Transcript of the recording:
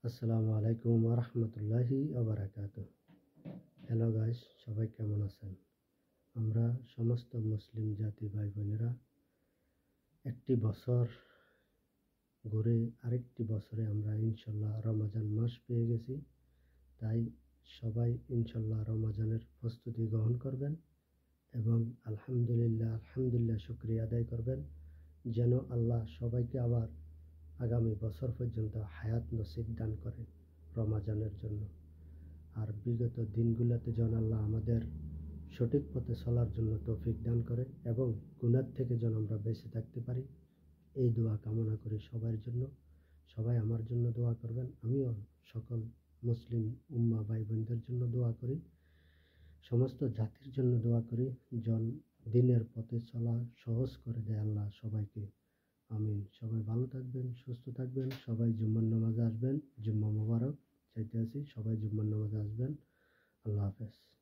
আসসালামু আলাইকুম ওয়া রাহমাতুল্লাহি ওয়া বারাকাতুহু। হ্যালো গাইস, সবাই কেমন আছেন? আমরা সমস্ত মুসলিম জাতি ভাই বোনেরা একটি বছর ঘুরে আরেকটি বছরে আমরা ইনশাল্লাহ রমজান মাস পেয়ে গেছি। তাই সবাই ইনশাল্লাহ রমজানের প্রস্তুতি গ্রহণ করবেন এবং আলহামদুলিল্লাহ শুকরিয়া আদায় করবেন যেন আল্লাহ সবাইকে আবার আগামী বছর পর্যন্ত হায়াত নসিব দান করেন রমজানের জন্য। আর বিগত দিনগুলোতে যেন আল্লাহ আমাদের সঠিক পথে চলার জন্য তৌফিক দান করেন এবং গুনাহ থেকে যেন আমরা বেঁচে থাকতে পারি, এই দোয়া কামনা করি সবার জন্য। সবাই আমার জন্য দোয়া করবেন। আমিও সকল মুসলিম উম্মাহ ভাই বোনদের জন্য দোয়া করি, সমস্ত জাতির জন্য দোয়া করি, দিনের পথে চলা সহজ করে দেয় আল্লাহ সবাইকে। আমিন। সবাই ভালো থাকবেন, সুস্থ থাকবেন। সবাই জুম্মার নামাজে আসবেন। জুম্মা মোবারক চাইতে আছি, সবাই জুম্মার নামাজে আসবেন। আল্লাহ হাফেজ।